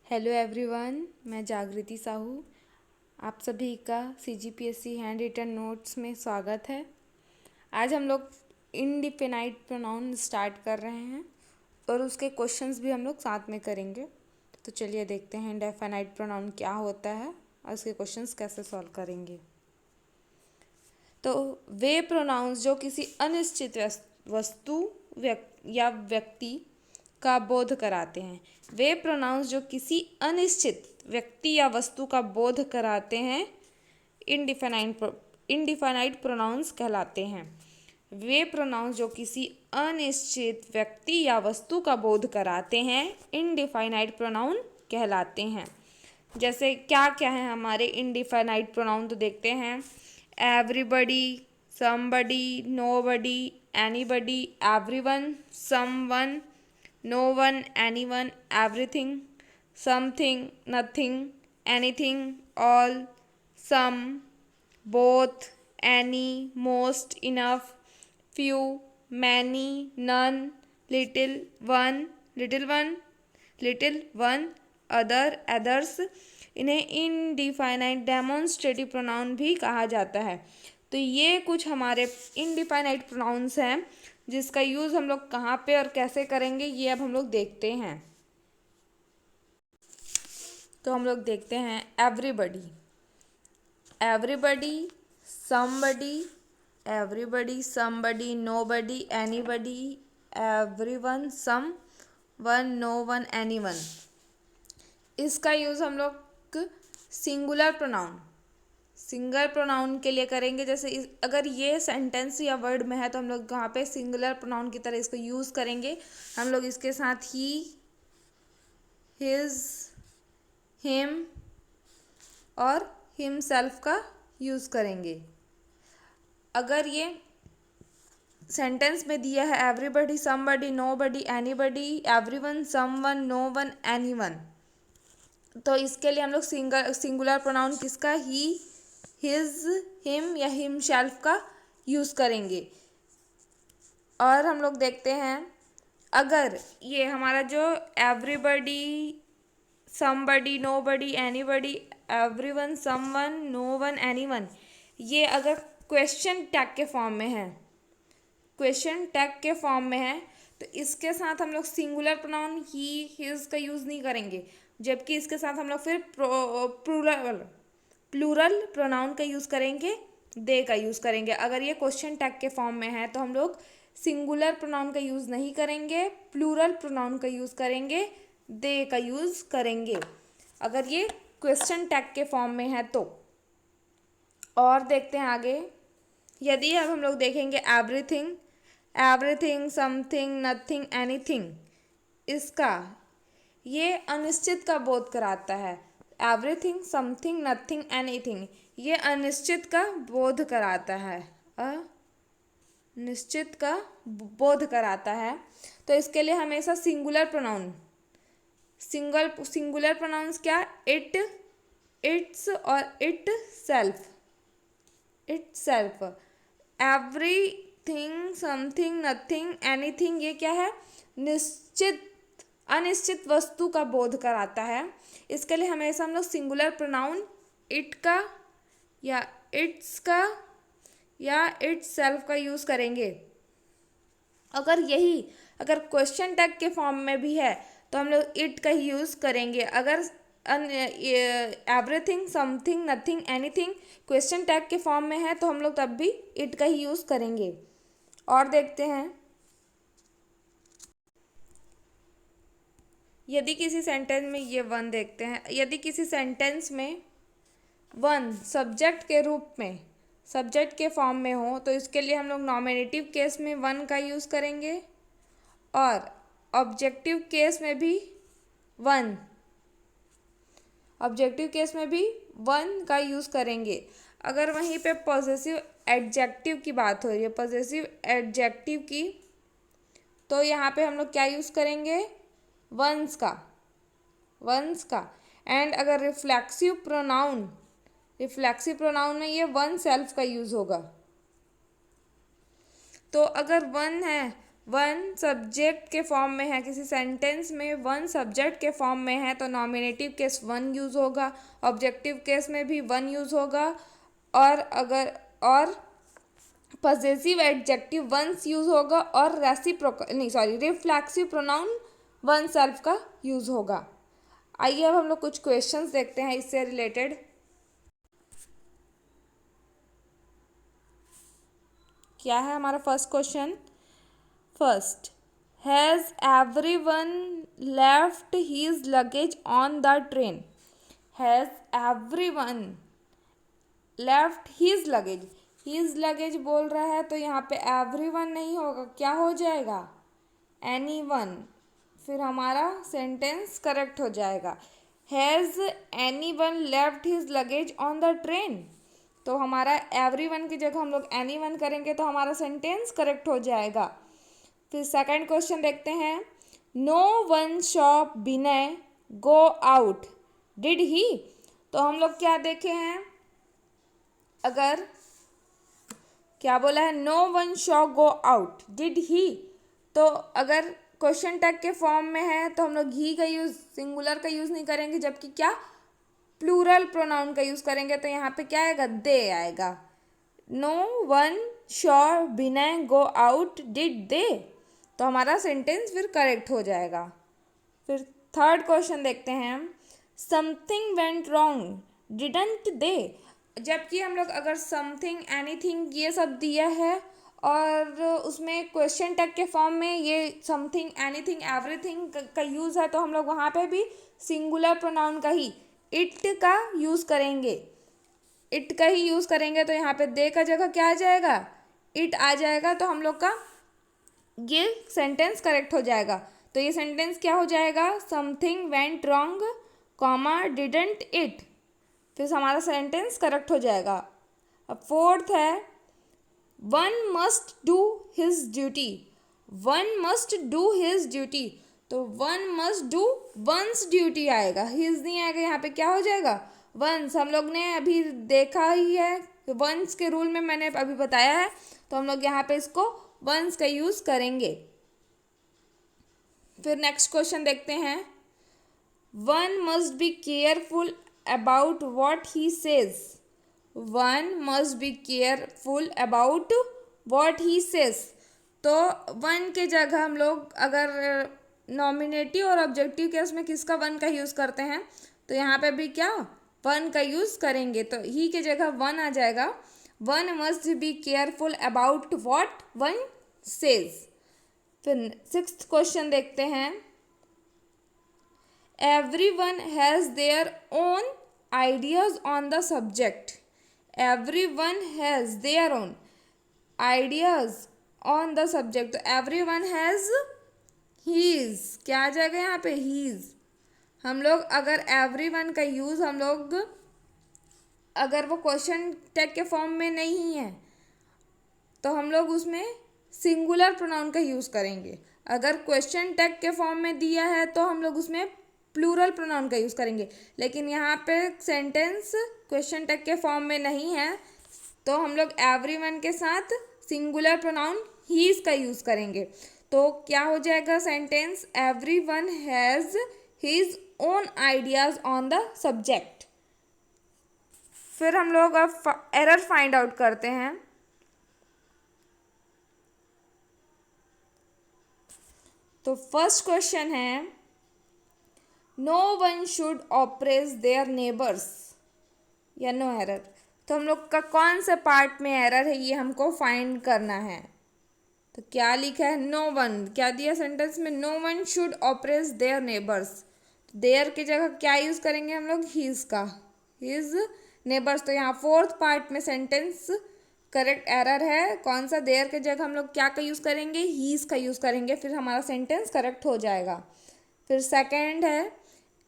Hello everyone, मैं जागृति साहू। आप सभी का सीजीपीएससी हैंड रिटन नोट्स में स्वागत है। आज हम लोग इंडिफिनाइट प्रोनाउन स्टार्ट कर रहे हैं और उसके क्वेश्चंस भी हम लोग साथ में करेंगे। तो चलिए देखते हैं इंडेफिनाइट प्रोनाउन क्या होता है और उसके क्वेश्चंस कैसे सॉल्व करेंगे। तो वे प्रोनाउंस जो किसी अनिश्चित वस्तु या व्यक्ति का बोध कराते हैं। वे प्रोनाउंस जो किसी अनिश्चित व्यक्ति या वस्तु का बोध कराते हैं इंडिफाइनाइट प्रोनाउंस कहलाते हैं। वे प्रोनाउंस जो किसी अनिश्चित व्यक्ति या वस्तु का बोध कराते हैं इंडिफाइनाइट प्रोनाउन कहलाते हैं। जैसे क्या क्या है हमारे इंडिफाइनाइट प्रोनाउन, तो देखते हैं। Everybody, somebody, nobody, anybody, everyone, someone, no one, anyone, everything, something, nothing, anything, all, some, both, any, most, enough, few, many, none, little one, little one, other, others। इन्हें इनडिफाइनाइट डेमोन्स्ट्रेटिव प्रोनाउन भी कहा जाता है। तो ये कुछ हमारे indefinite pronounce हैं जिसका यूज़ हम लोग कहाँ पे और कैसे करेंगे, ये अब हम लोग देखते हैं। तो हम लोग देखते हैं everybody, everybody, somebody, nobody, anybody, everyone, someone, no one, anyone. इसका यूज़ हम लोग सिंगल प्रोनाउन के लिए करेंगे। जैसे अगर ये सेंटेंस या वर्ड में है तो हम लोग वहाँ पे सिंगुलर प्रोनाउन की तरह इसको यूज़ करेंगे। हम लोग इसके साथ ही, हिज, हिम और हिमसेल्फ का यूज़ करेंगे। अगर ये सेंटेंस में दिया है everybody, somebody, nobody, anybody, everyone, someone, no one, anyone, तो इसके लिए हम लोग सिंगुलर प्रोनाउन किसका, ही, हिज, हिम या हिमसेल्फ का यूज़ करेंगे। और हम लोग देखते हैं अगर ये हमारा जो everybody, somebody, nobody, anybody, everyone, someone, no one, anyone, ये अगर क्वेश्चन टैग के फॉर्म में है तो इसके साथ हम लोग सिंगुलर प्रोनाउन ही, हिज का यूज़ नहीं करेंगे, जबकि इसके साथ हम लोग फिर प्लूरल प्रोनाउन का यूज़ करेंगे, दे का यूज़ करेंगे। अगर ये क्वेश्चन टैग के फॉर्म में है तो हम लोग सिंगुलर प्रोनाउन का यूज़ नहीं करेंगे, प्लूरल प्रोनाउन का यूज़ करेंगे, दे का यूज़ करेंगे अगर ये क्वेश्चन टैग के फॉर्म में है तो। और देखते हैं आगे। यदि अब हम लोग देखेंगे एवरीथिंग, समथिंग, नथिंग, एनीथिंग, इसका ये अनिश्चित का बोध कराता है। एवरीथिंग, समथिंग, नथिंग, एनीथिंग, ये अनिश्चित का बोध कराता है, अनिश्चित का बोध कराता है। तो इसके लिए हमेशा सिंगुलर प्रोनाउंस क्या, इट, इट्स और it self. Everything, something, nothing, anything, ये क्या है, अनिश्चित वस्तु का बोध कराता है। इसके लिए हमेशा हम लोग सिंगुलर प्रोनाउन इट का या इट्स का या इट्स सेल्फ का यूज़ करेंगे। अगर क्वेश्चन टैग के फॉर्म में भी है तो हम लोग इट का ही यूज़ करेंगे। अगर everything, something, nothing, anything question tag के फॉर्म में है तो हम लोग तब भी इट का ही यूज़ करेंगे। और देखते हैं, यदि किसी सेंटेंस में ये वन देखते हैं, यदि किसी सेंटेंस में वन सब्जेक्ट के रूप में, सब्जेक्ट के फॉर्म में हो तो इसके लिए हम लोग नॉमिनेटिव केस में वन का यूज़ करेंगे और ऑब्जेक्टिव केस में भी वन का यूज़ करेंगे। अगर वहीं पे पॉसेसिव एडजेक्टिव की बात हो रही है, पॉसेसिव एडजेक्टिव की, तो यहाँ पे हम लोग क्या यूज़ करेंगे, वंस का। एंड अगर रिफ्लेक्सिव प्रोनाउन में ये वन सेल्फ का यूज़ होगा। तो अगर वन है वन सब्जेक्ट के फॉर्म में है, किसी सेंटेंस में वन सब्जेक्ट के फॉर्म में है तो नॉमिनेटिव केस वन यूज़ होगा, ऑब्जेक्टिव केस में भी वन यूज़ होगा, और पजेसिव एडजेक्टिव वंस यूज़ होगा, और रिफ्लेक्सिव प्रोनाउन वन सेल्फ का यूज़ होगा। आइए अब हम लोग कुछ क्वेश्चंस देखते हैं इससे रिलेटेड। क्या है हमारा first question? First, has everyone left his luggage on the train? Has everyone left his luggage, his luggage बोल रहा है तो यहाँ पे एवरीवन नहीं होगा, क्या हो जाएगा? एनीवन। फिर हमारा सेंटेंस करेक्ट हो जाएगा। Has anyone left his luggage on the train, तो हमारा एवरीवन की जगह हम लोग एनीवन करेंगे तो हमारा सेंटेंस करेक्ट हो जाएगा। फिर सेकंड क्वेश्चन देखते हैं। No one saw Vinay go out did he, तो हम लोग क्या देखे हैं? अगर क्या बोला है? No one saw go out did he, तो अगर क्वेश्चन टैग के फॉर्म में है तो हम लोग ही का यूज़, सिंगुलर का यूज़ नहीं करेंगे, जबकि क्या प्लूरल प्रोनाउन का यूज़ करेंगे, तो यहाँ पे क्या आएगा? दे आएगा। No one saw Vinay go out did they, तो हमारा सेंटेंस फिर करेक्ट हो जाएगा। फिर थर्ड क्वेश्चन देखते हैं। Something went wrong didn't they, जबकि हम लोग अगर समथिंग एनीथिंग ये सब दिया है और उसमें क्वेश्चन टैग के फॉर्म में ये समथिंग एनीथिंग एवरीथिंग का यूज़ है, तो हम लोग वहाँ पे भी सिंगुलर प्रोनाउन का ही, इट का यूज़ करेंगे, इट का ही यूज़ करेंगे, तो यहाँ पे दे का जगह क्या आ जाएगा? इट आ जाएगा, तो हम लोग का ये सेंटेंस करेक्ट हो जाएगा। तो ये सेंटेंस क्या हो जाएगा? Something went wrong comma didn't it, फिर हमारा सेंटेंस करेक्ट हो जाएगा। अब फोर्थ है, one must do his duty, one must do his duty, तो one must do one's duty आएगा, हिज नहीं आएगा, यहाँ पे क्या हो जाएगा? वंस। हम लोग ने अभी देखा ही है, वंस के रूल में मैंने अभी बताया है, तो हम लोग यहाँ पे इसको वंस का यूज़ करेंगे। फिर नेक्स्ट क्वेश्चन देखते हैं। One must be careful about what he says, one must be careful about what he says, तो वन के जगह हम लोग अगर नॉमिनेटिव और ऑब्जेक्टिव केस में किसका वन का यूज़ करते हैं, तो यहाँ पे भी क्या वन का यूज़ करेंगे, तो ही के जगह वन आ जाएगा। One must be careful about what one says. फिर सिक्स्थ क्वेश्चन देखते हैं। Everyone has their own ideas on the subject, everyone has their own ideas on the subject, तो everyone has his, क्या आ जाएगा यहाँ पे? his। हम लोग अगर everyone का यूज़ हम लोग अगर वो क्वेश्चन टैग के फॉर्म में नहीं है तो हम लोग उसमें सिंगुलर प्रोनाउन का यूज़ करेंगे, अगर क्वेश्चन टैग के फॉर्म में दिया है तो हम लोग उसमें प्लूरल प्रोनाउन का यूज़ करेंगे। लेकिन यहाँ पे सेंटेंस क्वेश्चन टैग के फॉर्म में नहीं है तो हम लोग एवरीवन के साथ सिंगुलर प्रोनाउन हीज का यूज़ करेंगे, तो क्या हो जाएगा sentence? Everyone has his own ideas on the subject. फिर हम लोग अब एरर फाइंड आउट करते हैं। तो फर्स्ट क्वेश्चन है, no one should oppress their neighbours, या नो एरर, तो हम लोग का कौन से पार्ट में एरर है ये हमको फाइंड करना है। तो क्या लिखा है? नो वन, क्या दिया सेंटेंस में? No one should oppress their neighbours, their की जगह क्या यूज़ करेंगे हम लोग? हीज का, हीज नेबर्स, तो यहाँ फोर्थ पार्ट में सेंटेंस करेक्ट एरर है। कौन सा? देयर के जगह हम लोग क्या का यूज़ करेंगे? हीज का यूज़ करेंगे, फिर हमारा सेंटेंस करेक्ट हो जाएगा। फिर सेकेंड है,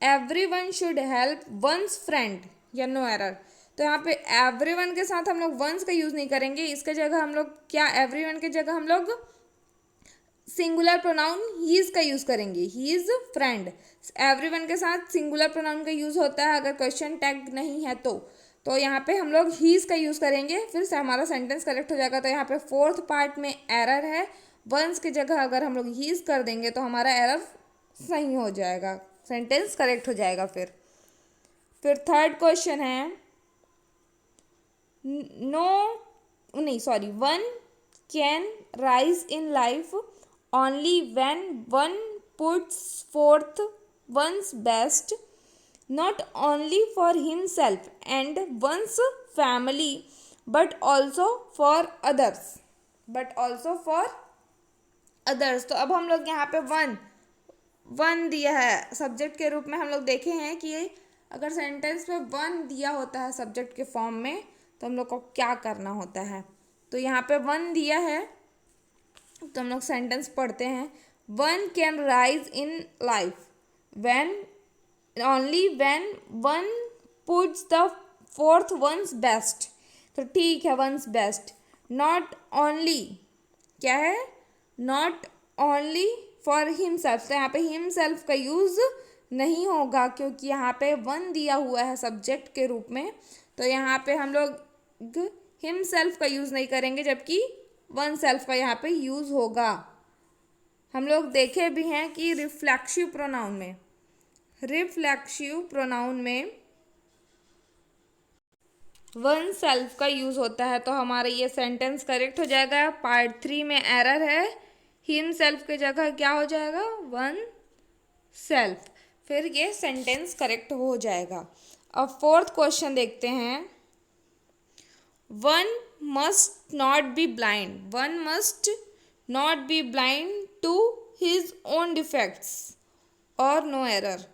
everyone should help one's friend, या नो एरर, तो यहाँ पे एवरीवन के साथ हम लोग वंस का यूज़ नहीं करेंगे, इसके जगह हम लोग क्या, एवरीवन के जगह हम लोग सिंगुलर प्रोनाउन हीज का यूज़ करेंगे, हीज फ्रेंड। एवरीवन के साथ सिंगुलर प्रोनाउन का यूज़ होता है अगर क्वेश्चन टैग नहीं है तो यहाँ पे हम लोग हीज का यूज़ करेंगे, फिर से हमारा सेंटेंस करेक्ट हो जाएगा। तो यहाँ पे फोर्थ पार्ट में एरर है वंस की जगह अगर हम लोग हीज कर देंगे तो हमारा एरर सही हो जाएगा, सेंटेंस करेक्ट हो जाएगा। फिर थर्ड क्वेश्चन है, one can rise in life only when one puts forth one's best, not only for himself and one's family but also for others, तो अब हम लोग यहाँ पे वन दिया है सब्जेक्ट के रूप में। हम लोग देखे हैं कि अगर सेंटेंस में वन दिया होता है सब्जेक्ट के फॉर्म में तो हम लोग को क्या करना होता है। तो यहाँ पे वन दिया है तो हम लोग सेंटेंस पढ़ते हैं, one can rise in life when only when one puts the fourth one's best। तो ठीक है, one's best। not only क्या है, not only for himself, तो यहाँ पे himself का यूज़ नहीं होगा क्योंकि यहाँ पे वन दिया हुआ है सब्जेक्ट के रूप में, तो यहाँ पे हम लोग himself का यूज़ नहीं करेंगे जबकि वन सेल्फ का यहाँ पे यूज़ होगा। हम लोग देखे भी हैं कि रिफ्लेक्सिव प्रोनाउन में वन सेल्फ का यूज़ होता है, तो हमारा ये सेंटेंस करेक्ट हो जाएगा। पार्ट 3 में एरर है, हिम सेल्फ की जगह क्या हो जाएगा, वन सेल्फ। फिर ये सेंटेंस करेक्ट हो जाएगा। अब फोर्थ क्वेश्चन देखते हैं, one must not be blind to his own defects और नो एरर।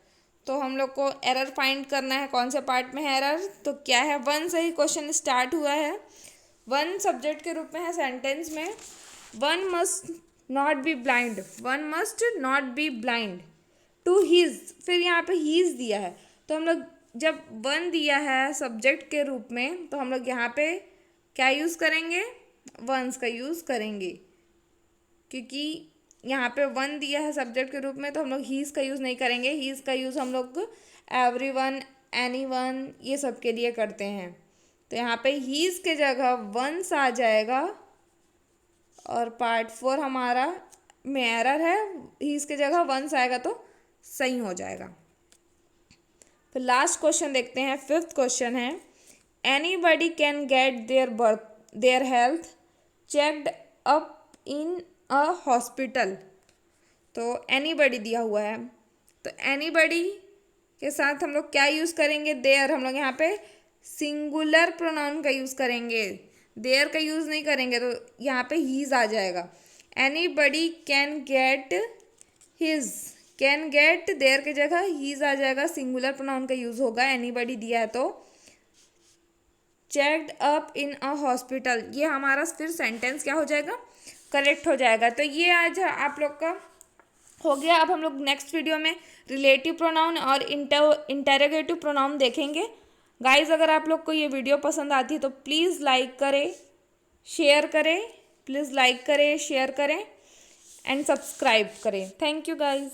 तो हम लोग को एरर फाइंड करना है, कौन से पार्ट में है एरर, तो क्या है, वन से ही क्वेश्चन स्टार्ट हुआ है। वन सब्जेक्ट के रूप में है सेंटेंस में, one must not be blind to his, फिर यहाँ पे हीज दिया है, तो हम लोग जब वन दिया है सब्जेक्ट के रूप में तो हम लोग यहाँ पे क्या यूज़ करेंगे, वंस का यूज़ करेंगे, क्योंकि यहाँ पे वन दिया है सब्जेक्ट के रूप में तो हम लोग हीज़ का यूज़ नहीं करेंगे। हीज़ का यूज़ हम लोग एवरीवन, एनीवन ये सब के लिए करते हैं, तो यहाँ पे हीज़ के जगह वंस आ जाएगा। और पार्ट 4 हमारा में एरर है, हीज़ के जगह वंस आएगा तो सही हो जाएगा। फिर लास्ट क्वेश्चन देखते हैं, फिफ्थ क्वेश्चन है, anybody can get their health checked up in a hospital. तो एनीबडी दिया हुआ है, तो एनीबडी के साथ हम लोग क्या यूज़ करेंगे, देयर। हम लोग यहाँ पे सिंगुलर प्रोनाउन का यूज़ करेंगे, देयर का यूज़ नहीं करेंगे, तो यहाँ पे हीज़ आ जाएगा। एनीबडी कैन गेट देयर की जगह हीज़ आ जाएगा, सिंगुलर प्रोनाउन का यूज़ होगा। एनीबडी दिया है तो checked up in a hospital, ये हमारा फिर सेंटेंस क्या हो जाएगा, करेक्ट हो जाएगा। तो ये आज आप लोग का हो गया। अब हम लोग नेक्स्ट वीडियो में रिलेटिव प्रोनाउन और इंटेरोगेटिव प्रोनाउन देखेंगे। गाइज अगर आप लोग को ये वीडियो पसंद आती है तो प्लीज़ लाइक करें, शेयर करें एंड सब्सक्राइब करें। Thank you guys.